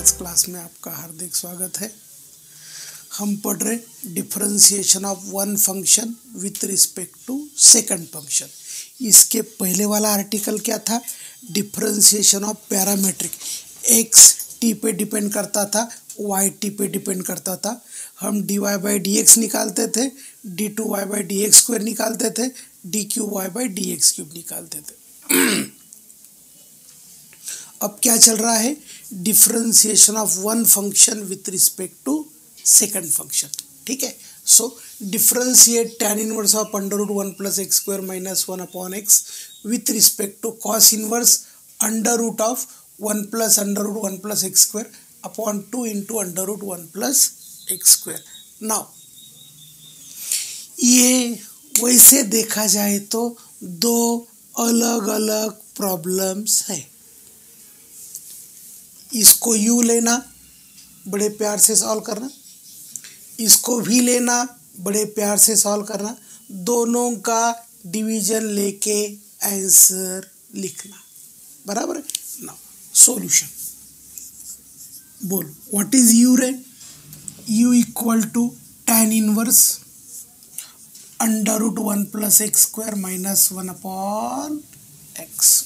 Maths class में आपका हार्दिक स्वागत है। हम पढ़ रहे differentiation of one function with respect to second function. इसके पहले वाला आर्टिकल क्या था? Differentiation of parametric. X t पे डिपेंड करता था, वाई टी पे डिपेंड करता था। हम dy बाई डी एक्स निकालते थे, d2y by D x square निकालते थे, dqy by D x cube निकालते थे। अब क्या चल रहा है? Differentiation of one function with respect to second function. ठीक है। So differentiate tan inverse of under root 1 plus x square minus 1 upon x with respect to cos inverse under root of 1 plus under root 1 plus x square upon 2 into under root 1 plus x square. Now ये वैसे देखा जाए तो दो अलग अलग problems है। इसको यू लेना, बड़े प्यार से सॉल्व करना, इसको भी लेना, बड़े प्यार से सॉल्व करना, दोनों का डिवीजन लेके आंसर लिखना। बराबर है ना? सॉल्यूशन बोल, व्हाट इज यू रे? U equal to tan inverse under root 1 plus x square minus 1 upon x.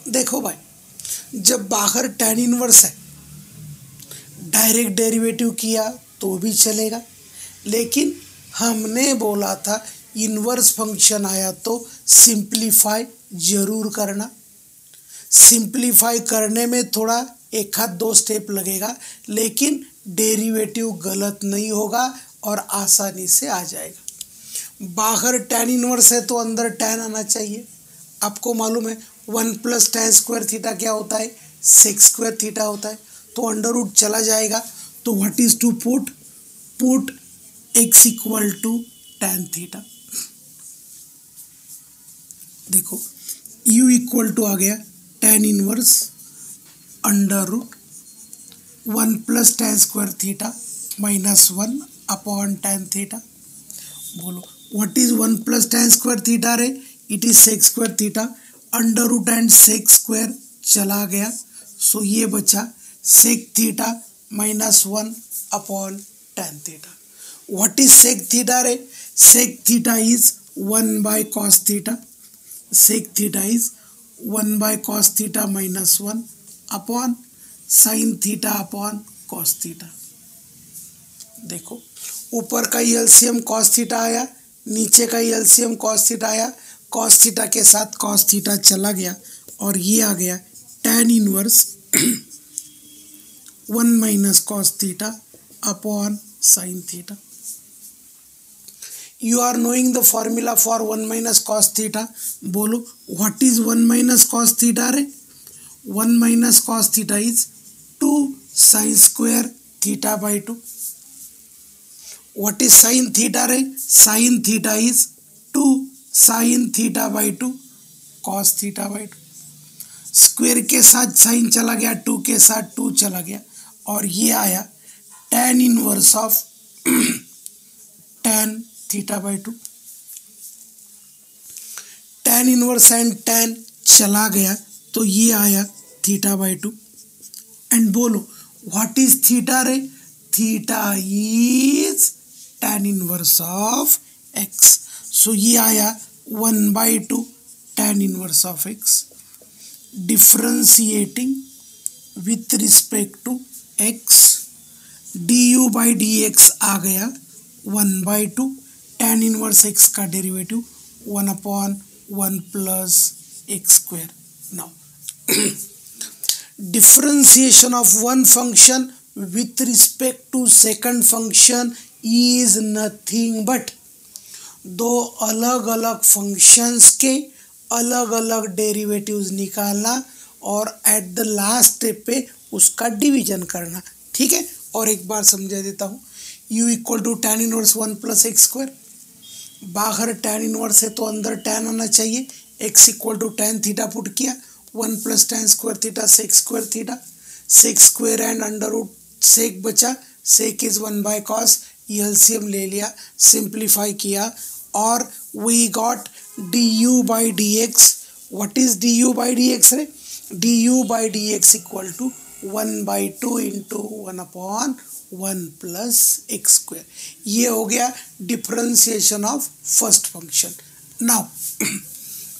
देखो भाई, जब बाहर tan इनवर्स है, डायरेक्ट डेरिवेटिव किया तो भी चलेगा, लेकिन हमने बोला था इनवर्स फंक्शन आया तो सिंप्लीफाई जरूर करना। सिंप्लीफाई करने में थोड़ा एक हाथ दो स्टेप लगेगा, लेकिन डेरिवेटिव गलत नहीं होगा और आसानी से आ जाएगा। बाहर tan इनवर्स है तो अंदर tan आना चाहिए। आपको मालूम है 1 प्लस tan स्क्वायर थीटा क्या होता है? सेक स्क्वायर थीटा होता है। तो अंडर रूट चला जाएगा, तो what is to put x equal to tan theta. देखो u इक्वल टू आ गया tan inverse under root 1 plus tan square theta minus 1 upon tan theta. बोलो what is 1 plus tan square theta रे? It is sec square theta. Under root and sec square चला गया, so ये बचा sec theta minus 1 upon tan theta. What is sec theta रे? सेक theta is 1 by cos theta. Sec theta is 1 by cos theta minus 1 upon sine theta upon cos theta. देखो ऊपर का LCM cos theta आया, नीचे का LCM cos theta आया, cos theta के साथ कॉस थीटा चला गया और ये आ गया tan inverse 1 minus cos theta upon sine theta. You are knowing the formula for 1 minus cos theta. बोलो what is 1 minus cos theta रे? 1 minus cos theta is 2 sin square theta by 2. What is sin theta रे? Sin theta is 2 sin theta by 2 cos theta by 2. Square के साथ sign चला गया, 2 के साथ 2 चला गया और ये आया tan inverse of tan theta by 2। tan inverse and tan चला गया तो ये आया थीटा बाई 2। एंड बोलो व्हाट इज थीटा रे? Theta is tan inverse of x। So ये आया 1 by 2 tan inverse of x। Differentiating with respect to x, du by D X आ गया 1 बाई 2 tan इनवर्स x का derivative 1 upon 1 plus x square. Now differentiation of one function with respect to second function is nothing but दो अलग अलग functions के अलग अलग derivatives निकालना और एट द लास्ट स्टेप पे उसका डिवीजन करना। ठीक है, और एक बार समझा देता हूँ। u equal to tan inverse 1 plus x square. बाहर tan इनवर्स है तो अंदर tan आना चाहिए। x equal to tan theta put किया, 1 plus tan square theta sec square theta. Sec square and under root sec बचा, sec is 1 by cos, LCM ले लिया, सिंप्लीफाई किया और we got du by D x. What is du by D x रे? du by dx equal to 1/2 into 1/1 plus x square. ये हो गया differentiation of first function. Now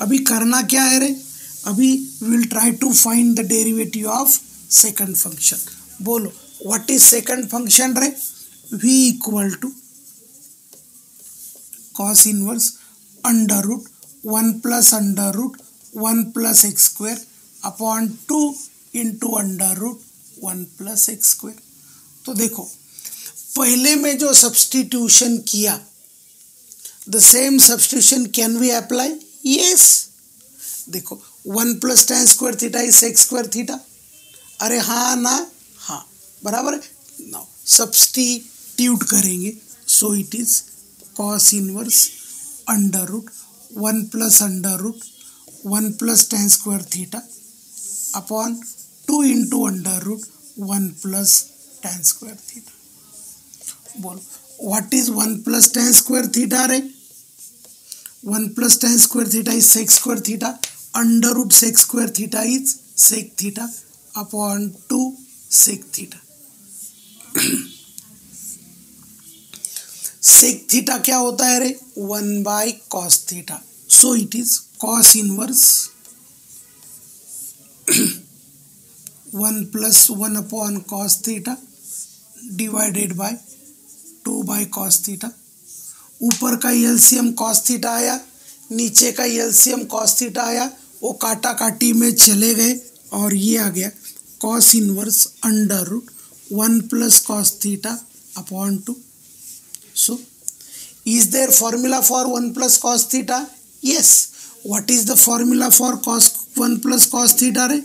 अभी करना क्या है रे, अभी will try to find the derivative of second function. बोलो व्हाट इज सेकंड फंक्शन रे? v equal to cos inverse under root 1 plus under root 1 plus x square upon 2 into under root 1 plus x square. तो देखो पहले में जो substitution किया, the same substitution can we apply? Yes. देखो 1 plus tan square theta is sec square theta. अरे हाँ ना, हाँ बराबर है। नाउ सब्सटीट्यूट करेंगे, so it is cos inverse under root 1 plus under root 1 plus tan square theta upon 2 into under root 1 plus tan square theta. बोलो what is 1 plus tan square theta रे? 1 plus tan square theta is sec square theta, under root sec square theta is sec theta upon 2 sec theta. sec theta क्या होता है रे? 1 by cos theta, so it is cos inverse 1 plus 1 upon cos theta divided by 2 by cos theta. ऊपर का LCM cos theta आया, नीचे का LCM cos theta आया, वो काटा काटी में चले गए और ये आ गया cos inverse under root 1 plus cos theta upon 2। So is there formula for 1 plus cos theta? Yes. What is the formula for cos 1 plus cos theta रे?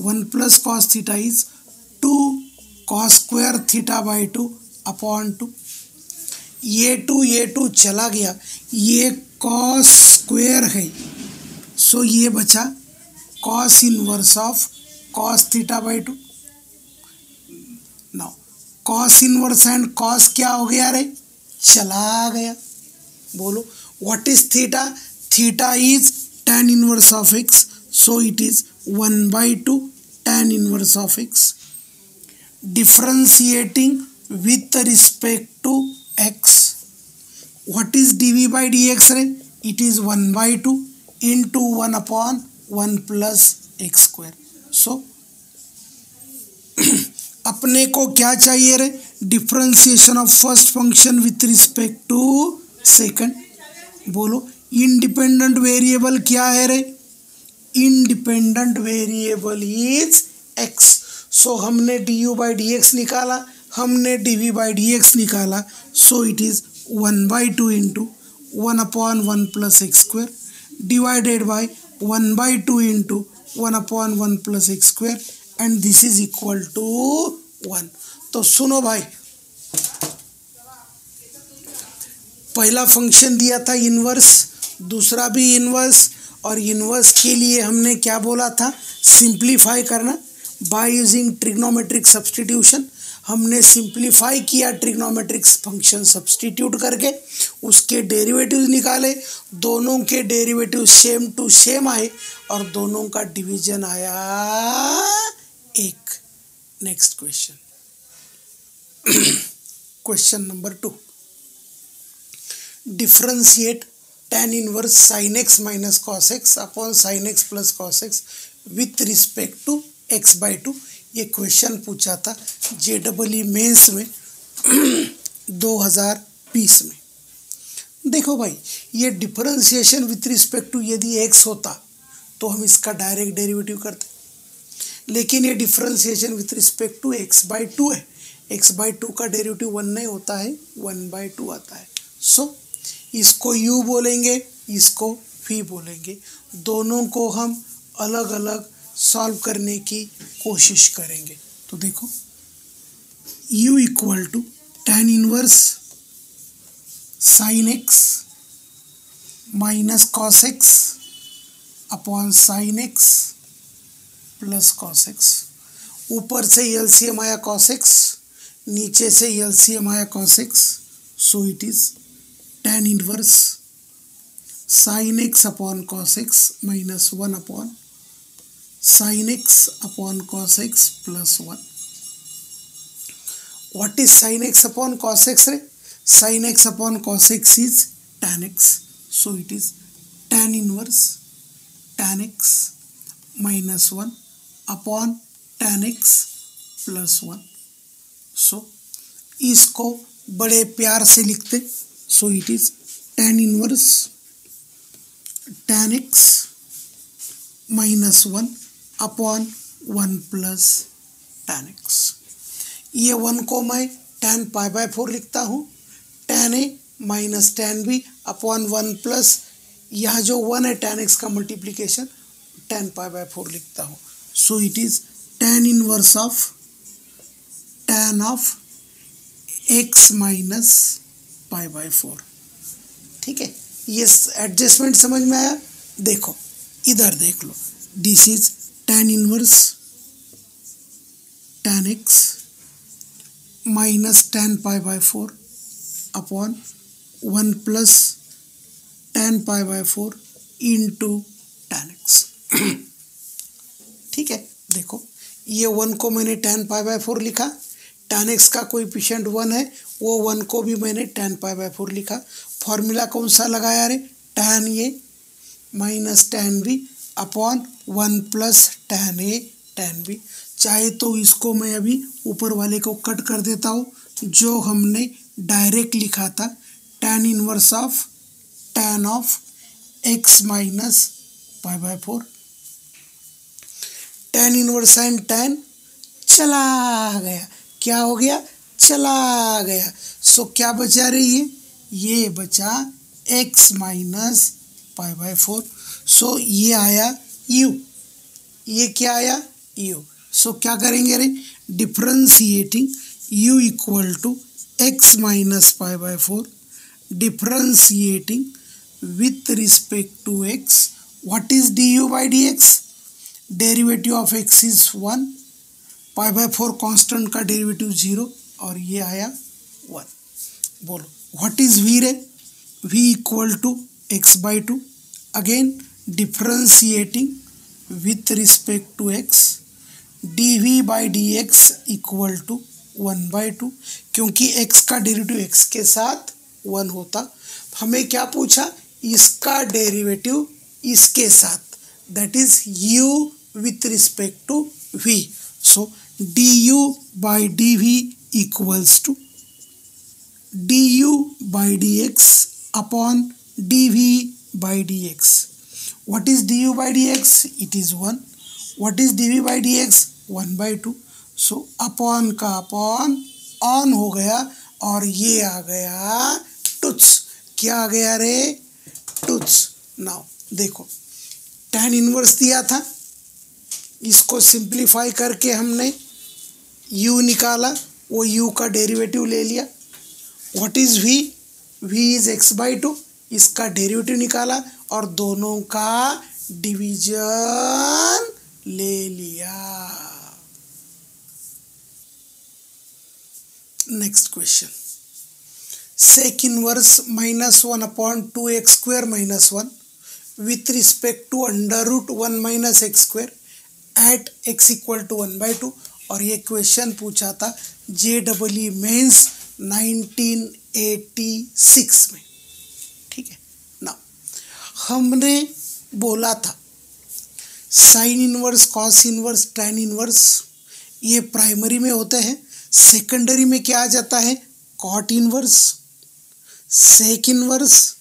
1 plus cos theta is 2 cos square theta by 2 upon 2। ये 2 चला गया, ये cos square है, सो ये बचा cos inverse of cos theta by 2। Now cos inverse and cos क्या हो गया रे? चला गया। बोलो what is theta? Theta is tan inverse of x, so it is 1/2 tan inverse of x। Differentiating with respect to x, what is dv by dx रे? It is 1/2 into 1/1 plus x square. So अपने को क्या चाहिए रे? Differentiation of first function with respect to second. बोलो independent variable क्या है रे? Independent variable is x। So हमने du by dx निकाला, हमने dv by dx निकाला, so it is 1/2 into 1/1 plus x square divided by 1/2 into 1/1 plus x square and this is equal to 1। तो सुनो भाई, पहला फंक्शन दिया था इनवर्स, दूसरा भी इनवर्स, और इनवर्स के लिए हमने क्या बोला था? सिंप्लीफाई करना बाय यूजिंग ट्रिग्नोमेट्रिक सब्स्टिट्यूशन। हमने सिंप्लीफाई किया ट्रिग्नोमेट्रिक फंक्शन सब्स्टिट्यूट करके, उसके डेरिवेटिव्स निकाले, दोनों के डेरिवेटिव सेम टू सेम आए और दोनों का डिवीजन आया 1। Next question, question number 2। Differentiate tan inverse sin x minus cos x upon sin x plus cos x with respect to x/2। ये क्वेश्चन पूछा था JEE मेंस में 2020 में। देखो भाई, ये डिफरेंशिएशन विथ रिस्पेक्ट टू यदि x होता तो हम इसका डायरेक्ट डेरिवेटिव करते, लेकिन ये differentiation with respect to x/2 है। x/2 का डेरिवेटिव 1 नहीं होता है, 1/2 आता है। सो इसको u बोलेंगे, इसको v बोलेंगे, दोनों को हम अलग अलग सॉल्व करने की कोशिश करेंगे। तो देखो u equal to tan inverse sin x minus cos x upon sin x plus cos x। ऊपर से एलसीएम आया cos x, नीचे से एलसीएम आया cos x, so it is tan inverse sin x upon cos x minus 1 upon sin x upon cos x plus 1. What is sin x upon cos x? Sin x upon cos x is tan x. So it is tan inverse tan x minus 1 upon tan x plus 1. So इसको बड़े प्यार से लिखते. So it is tan inverse tan x minus 1 upon 1 plus tan x. ये 1 को मैं tan pi by 4 लिखता हूँ. tan a minus tan b upon 1 plus यहाँ जो 1 है tan x का मल्टीप्लीकेशन tan पाई बाय 4 लिखता हूँ. सो it is tan inverse of tan of x minus pi by 4. ठीक है, ये एडजस्टमेंट समझ में आया? देखो इधर देख लो. This is tan inverse tan x minus tan pi by 4 upon 1 plus tan pi by 4 into tan x. ठीक है, देखो ये 1 को मैंने tan पाई बाय 4 लिखा. tan x का कोएफिशिएंट 1 है, वो 1 को भी मैंने tan पाई बाय 4 लिखा. फॉर्मूला कौन सा लगाया रे? tan a minus tan b upon 1 plus tan a tan b. चाहे तो इसको मैं अभी ऊपर वाले को कट कर देता हूँ, जो हमने डायरेक्ट लिखा था tan inverse of tan of x minus pi by 4. tan inverse and tan चला गया. क्या हो गया? चला गया. सो क्या बचा रही है? ये बचा x माइनस पाई बाय 4. सो ये आया u. ये क्या आया? u. सो क्या करेंगे रे? Differentiating u equal to x minus pi by 4 differentiating with respect to x. What is du by dx? Derivative of x is 1, pi by 4 constant का derivative 0 और ये आया 1. बोलो व्हाट इज v रे? v equal to x by 2. Again differentiating with respect to x dv by dx equal to 1 by 2. क्योंकि x का derivative x के साथ 1 होता. हमें क्या पूछा? इसका डेरिवेटिव इसके साथ, that is u with respect to v. So du by dv equals to du by dx upon dv by dx. What is du by dx? It is 1. What is dv by dx? 1 by 2. So upon का upon on हो गया और ये आ गया टुच. क्या आ गया रे? टुच. नाउ देखो tan इनवर्स दिया था, इसको सिंप्लीफाई करके हमने u निकाला, वो u का डेरिवेटिव ले लिया. What is v? v is x by 2. इसका डेरिवेटिव निकाला और दोनों का डिवीजन ले लिया. Next question. Sec inverse minus 1 upon 2x square minus 1 with respect to under root 1 minus x square at x equal to 1 by 2. और ये question पूछा था JEE मेंस 1986 में. ठीक है ना, हमने बोला था sine inverse, cos inverse, tan inverse ये प्राइमरी में होते हैं. सेकेंडरी में क्या आ जाता है? Cot inverse, sec inverse,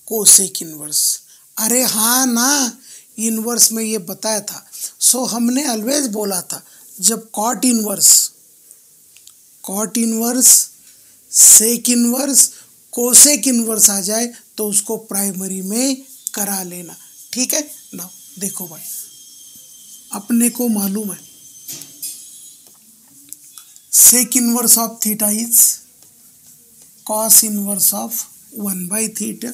cosec inverse. अरे हाँ ना, इनवर्स में ये बताया था. सो हमने ऑलवेज बोला था जब cot inverse, sec inverse, cosec inverse आ जाए तो उसको प्राइमरी में करा लेना. ठीक है ना, देखो भाई अपने को मालूम है sec inverse of theta is cos inverse of 1 by theta.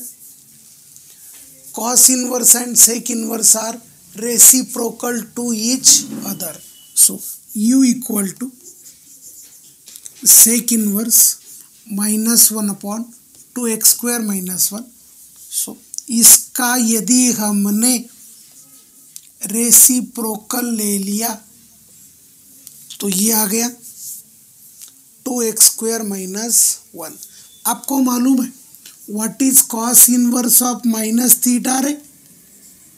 Cos inverse and sec inverse are reciprocal to each other. So u equal to sec inverse minus 1 upon 2x square minus 1. So इसका यदि हमने reciprocal ले लिया तो ये आ गया 2x² minus 1। आपको मालूम है what is cos inverse of minus theta रे?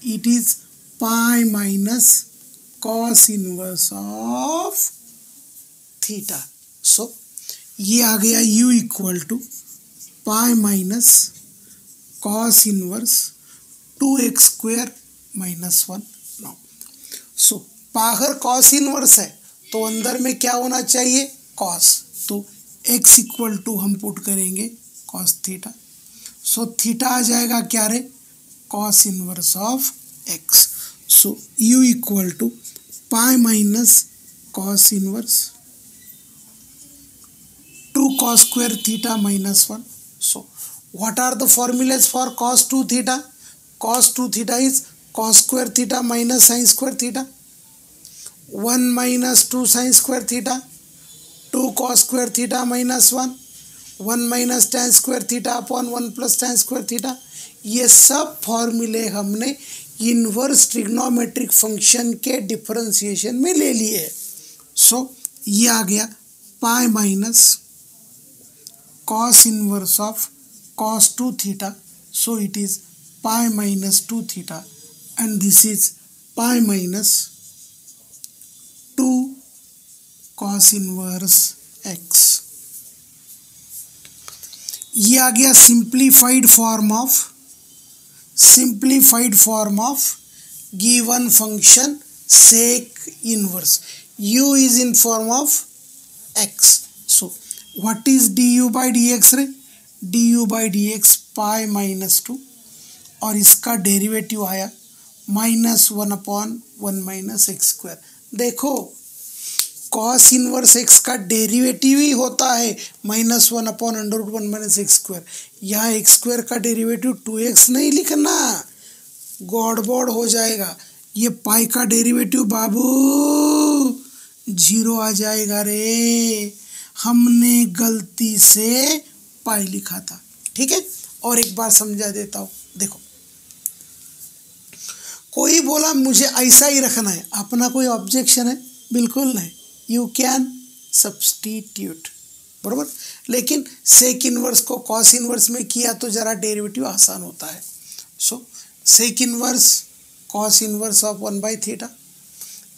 It is pi minus cos inverse of theta. So ये आ गया u equal to pi minus cos inverse 2x² minus 1। Now so बाहर कॉस इनवर्स है तो अंदर में क्या होना चाहिए? कॉस। तो x इक्वल टू हम पुट करेंगे कॉस थीटा। सो थीटा आ जाएगा क्या रे? Cos inverse of x। So u equal to pi minus cos inverse 2 cos square theta minus 1. So what are the formulas for cos 2 theta? Cos 2 theta is cos square theta minus sin square theta, 1 minus 2 sin square theta, 2 cos square theta minus 1, 1 minus tan square theta upon 1 plus tan square theta। ये सब फॉर्मूले हमने inverse trigonometric function के differentiation में ले लिए। सो ये आ गया pi minus cos inverse of cos 2 theta, so it is pi minus 2 theta, and this is pi minus 2 cos inverse x। ये आ गया simplified form of given function sec inverse। u is in form of x, so what is du by dx रे? du by dx pi minus 2 और इसका derivative आया -1/1 minus x square. देखो cos inverse x का derivative ही होता है -1/√1 minus x square. यहाँ x square का डेरिवेटिव 2x नहीं लिखना, गड़बड़ हो जाएगा। ये पाई का डेरिवेटिव बाबू 0 आ जाएगा रे, हमने गलती से पाई लिखा था। ठीक है, और एक बार समझा देता हूँ। देखो कोई बोला मुझे ऐसा ही रखना है, अपना कोई ऑब्जेक्शन है? बिल्कुल नहीं, यू कैन सब्स्टिट्यूट, बरोबर। लेकिन सेक इनवर्स को कॉस इनवर्स में किया तो ज़रा डेरिवेटिव आसान होता है। So sec inverse cos inverse of 1/थीटा,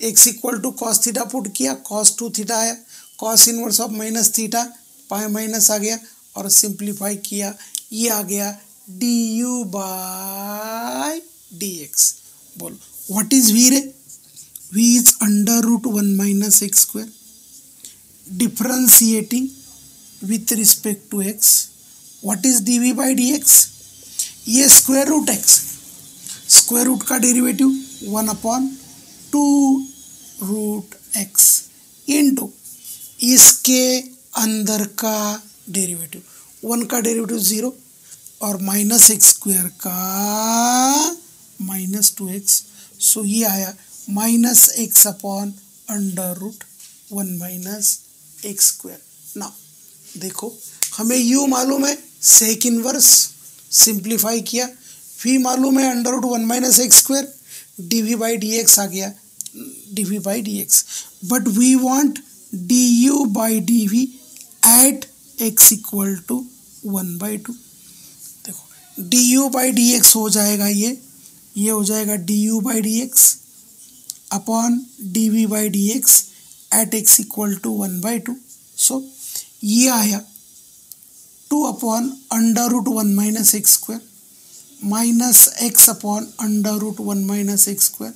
x equal to cos theta put किया, कॉस 2 थीटा आया, cos inverse of minus theta pi minus आ गया और सिंप्लीफाई किया, ये आ गया du बाय dx। बोलो व्हाट इज v रे? v is √1 minus x square differentiating with respect to x। What is dv by dx? ये square root x, square root का डेरिवेटिव 1/2√x इंटू इसके अंदर का डेरिवेटिव, 1 का डेरिवेटिव 0 और minus x square का -2x। सो ये आया -x/√1 minus x square. Now देखो हमें u मालूम है, सेक इनवर्स सिंप्लीफाई किया, v मालूम है √1 minus x square, dv by dx आ गया dv by dx। But we want du by dv at x equal to 1/2। देखो du बाई dx हो जाएगा, ये हो जाएगा du by dx upon dv by dx at x equal to 1/2। So ये आया 2/√1 minus x square minus x upon √1 minus x square.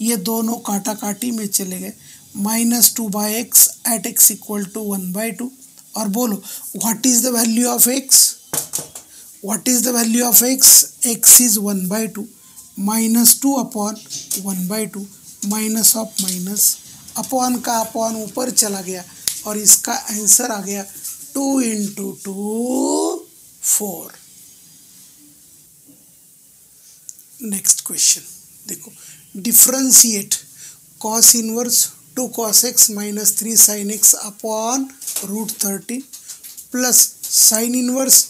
ये दोनों काटा काटी में चले गए, -2/x eight x equal to 1/2। और बोलो what is the value of x? What is the value of x? x is 1/2, -2/1/2 minus of minus, upon का अपॉन ऊपर चला गया और इसका आंसर आ गया 2 × 2 4। नेक्स्ट क्वेश्चन देखो, differentiate cos inverse 2 cos x minus 3 sin x upon √13 plus sine inverse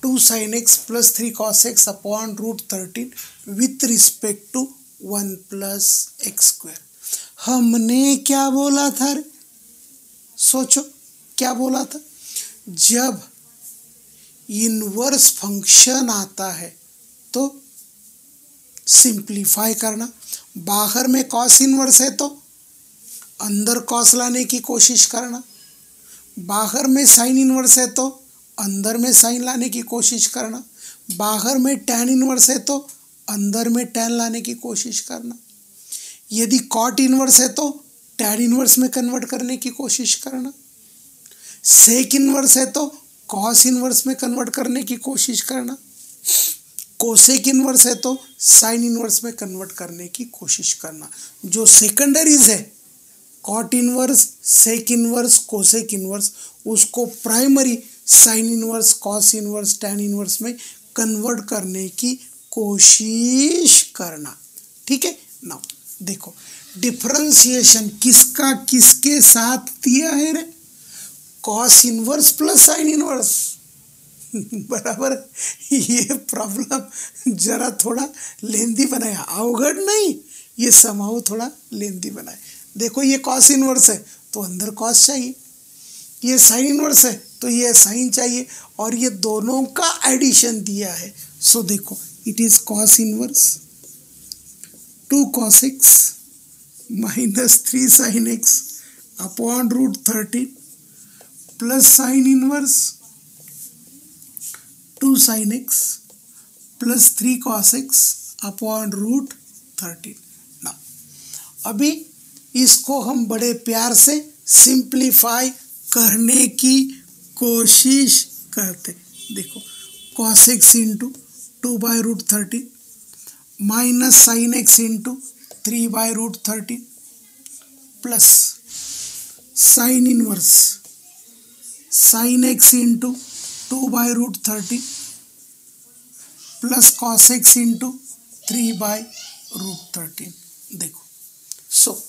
2 sin x plus 3 cos x upon √13 with respect to 1 plus x square. हमने क्या बोला था रे? सोचो क्या बोला था? जब इनवर्स फंक्शन आता है तो सिंप्लीफाई करना। बाहर में कॉस इनवर्स है तो अंदर कॉस लाने की कोशिश करना, बाहर में साइन इनवर्स है तो अंदर में साइन लाने की कोशिश करना, बाहर में टैन इनवर्स है तो अंदर में टैन लाने की कोशिश करना, यदि कॉट इनवर्स है तो टैन इनवर्स में कन्वर्ट करने की कोशिश करना, सेक इनवर्स है तो कॉस इनवर्स में कन्वर्ट करने की कोशिश करना, कोसेक इनवर्स है तो साइन इनवर्स में कन्वर्ट करने की कोशिश करना। जो सेकेंडरीज है cot inverse, sec inverse, cosec inverse, उसको primary sine inverse, cos inverse, tan inverse में कन्वर्ट करने की कोशिश करना। ठीक है। नाउ देखो डिफरेंशिएशन किसका किसके साथ दिया है रे? Cos inverse plus sine inverse बराबर। ये प्रॉब्लम जरा थोड़ा लेंदी बनाया, अवगढ़ नहीं, ये समाओ थोड़ा लेंदी बनाए। देखो ये कॉस इनवर्स है तो अंदर कॉस चाहिए, ये साइन इनवर्स है तो ये साइन चाहिए, और ये दोनों का एडिशन दिया है। सो देखो it is cos inverse 2 cos x minus 3 sin x upon root 13 plus sine inverse 2 sin x plus 3 cos x upon root 13। ना अभी इसको हम बड़े प्यार से सिंप्लीफाई करने की कोशिश करते। देखो cos x into 2 by root 13 minus sine x into 3 by root 13 plus sine inverse sine x into 2 by root 13 plus cos x into 3 by root 13। देखो सो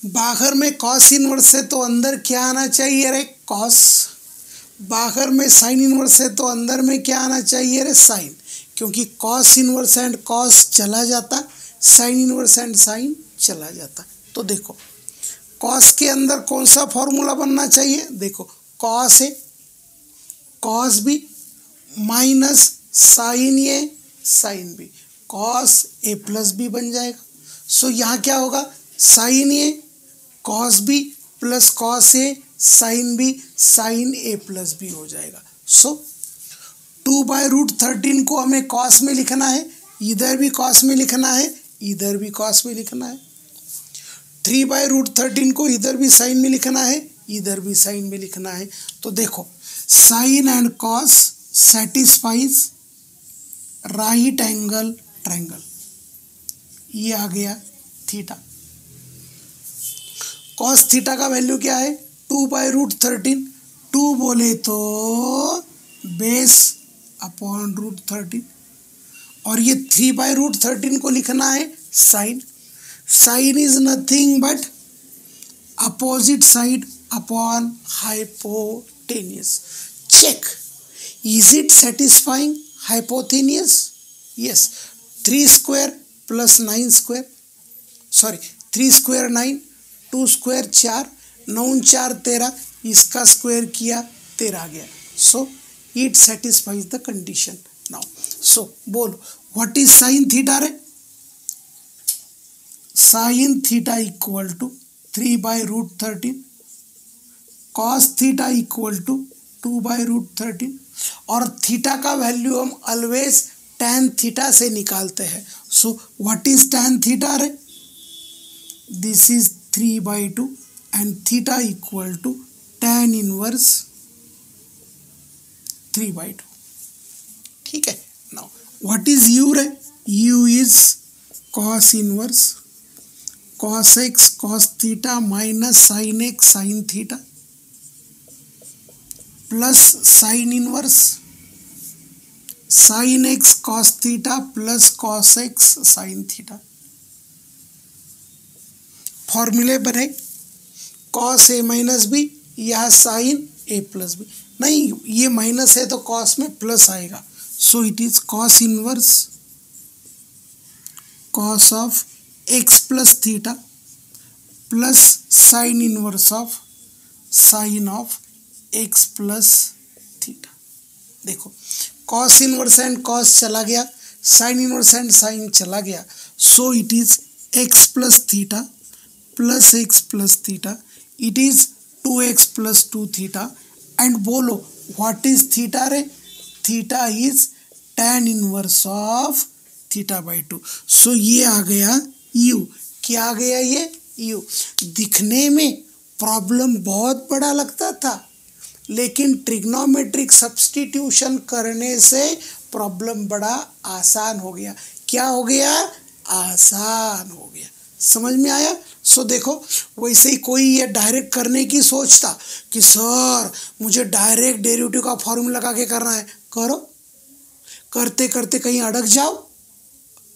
बाहर में कॉस इनवर्स है तो अंदर क्या आना चाहिए रे? कॉस। बाहर में साइन इनवर्स है तो अंदर में क्या आना चाहिए रे? साइन, क्योंकि कॉस इनवर्स एंड कॉस चला जाता, साइन इनवर्स एंड साइन चला जाता। तो देखो कॉस के अंदर कौन सा फॉर्मूला बनना चाहिए? देखो कॉस है, cos B minus sine A sine B, cos A plus B बन जाएगा। सो यहाँ क्या होगा? Sign A cos B plus cos A sine B sign A plus B हो जाएगा। सो 2 बाई रूट 13 को हमें कॉस में लिखना है, इधर भी कॉस में लिखना है, इधर भी कॉस में लिखना है। 3 बाई रूट 13 को इधर भी साइन में लिखना है, इधर भी साइन में लिखना है। तो देखो sine and cos satisfies right angle triangle, ये आ गया थीटा। कॉस थीटा का वैल्यू क्या है? 2 बाई रूट 13, 2 बोले तो बेस अपॉन रूट 13, और ये 3 बाई रूट 13 को लिखना है sine. Sine is nothing but opposite side upon hypotenuse. Check is it satisfying hypotenuse? Yes. 3 square plus 9 square, sorry 3 square 9, 2 square 4, 9 4 13, इसका स्क्वायर किया 13 आ गया। So it satisfies the condition. Now so बोलो what is sine theta रे? Sine theta equal to 3 by root 13, cos theta equal to 2 by root 13, और theta का value हम always tan theta से निकालते हैं। So what is tan theta रे? This is 3 by 2 and theta equal to tan inverse 3 by 2। ठीक है। Now what is u रे? u is cos inverse cos x cos theta minus sin x sin theta plus sine inverse sin x cos theta plus cos x sin theta. फॉर्मूले बने cos a minus B या sin a plus B. नहीं, ये minus है तो cos में plus आएगा। सो it is cos inverse cos of x plus theta plus sine inverse of sine of x plus theta. देखो कॉस इनवर्स एंड कॉस चला गया, साइन इनवर्स एंड साइन चला गया, so it is x plus theta plus x plus theta, it is 2x plus 2 theta. And बोलो what is theta रे? Theta is tan inverse of theta by 2। सो ये आ गया u। क्या आ गया ये? u। दिखने में प्रॉब्लम बहुत बड़ा लगता था, लेकिन ट्रिग्नोमेट्रिक सब्स्टिट्यूशन करने से प्रॉब्लम बड़ा आसान हो गया। क्या हो गया? आसान हो गया। समझ में आया? सो देखो वैसे ही कोई ये डायरेक्ट करने की सोचता कि सर मुझे डायरेक्ट डेरिवेटिव का फॉर्मूला लगा के करना है, करो। करते करते कहीं अटक जाओ,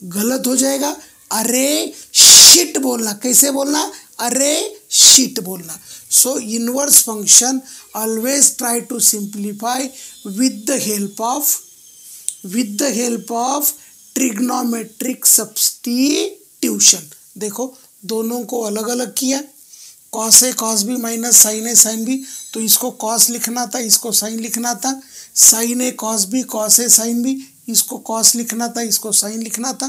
गलत हो जाएगा, अरे शिट बोलना। कैसे बोलना? अरे शिट बोलना। So inverse function always try to simplify with the help of trigonometric substitution. देखो दोनों को अलग अलग किया, cos A cos B minus sine A sine B, तो इसको कॉस लिखना था, इसको साइन लिखना था। Sine A cos B cos A sine B, इसको कॉस लिखना था, इसको साइन लिखना था।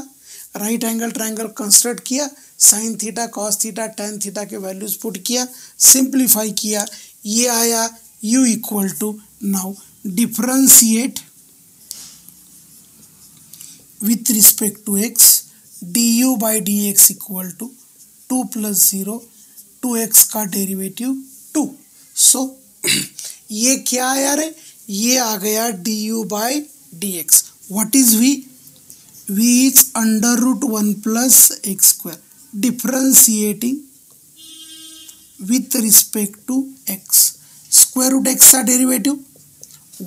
राइट एंगल ट्रायंगल कंस्ट्रक्ट किया, sine theta cos theta tan theta के वैल्यूज पुट किया, सिंप्लीफाई किया, ये आया u equal to, now differentiate with respect to x, du by dx equal to 2 plus 0 2x का डेरिवेटिव 2। सो ये क्या आया रे? ये आ गया du by dx। What is v? v is under root 1 plus x square, differentiating with respect to x। Square root x का derivative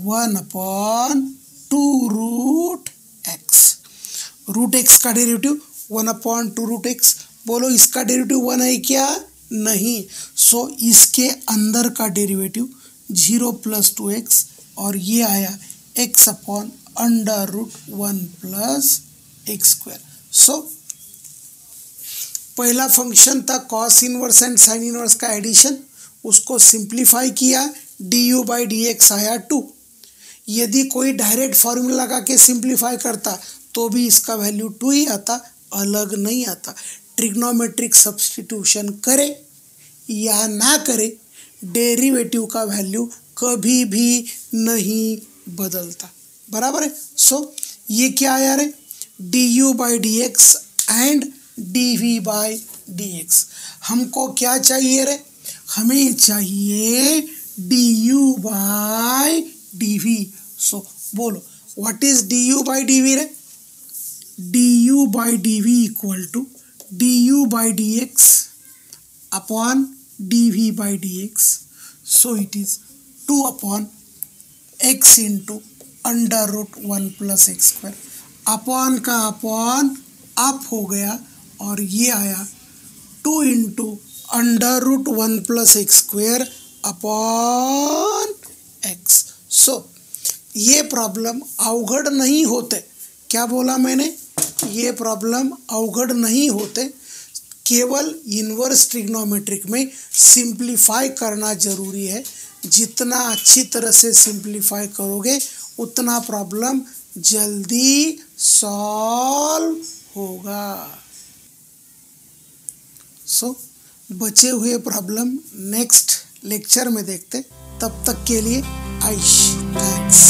1 upon 2 root x। Root x का डेरिवेटिव 1 अपॉन 2 रूट एक्स। बोलो इसका derivative 1 है क्या? नहीं। सो इसके अंदर का डेरिवेटिव 0 प्लस 2x, और ये आया x upon under root 1 plus x square. So पहला फंक्शन था cos inverse and sine inverse का एडिशन, उसको सिंप्लीफाई किया, du बाई dx आया 2। यदि कोई डायरेक्ट फॉर्मूला लगा के सिंप्लीफाई करता तो भी इसका वैल्यू 2 ही आता, अलग नहीं आता। ट्रिग्नोमेट्रिक सब्स्टिट्यूशन करे या ना करे, डेरिवेटिव का वैल्यू कभी भी नहीं बदलता। बराबर है? सो ये क्या आया रे? du by dx and dv by dx। हमको क्या चाहिए रे? हमें चाहिए du बाई dv। सो बोलो what is du by dv रे? du by dv equal to du by dx upon dv by dx. So it is 2 upon x into under root 1 plus x square. Upon का upon up हो गया, और ये आया 2 into under root 1 plus x square upon x. So ये problem अवघड़ नहीं होते। क्या बोला मैंने? ये प्रॉब्लम अवघड़ नहीं होते, केवल इन्वर्स ट्रिग्नोमेट्रिक में सिंप्लीफाई करना जरूरी है। जितना अच्छी तरह से सिंप्लीफाई करोगे उतना प्रॉब्लम जल्दी सॉल्व होगा। सो बचे हुए प्रॉब्लम नेक्स्ट लेक्चर में देखते। तब तक के लिए आइश थैंक्स।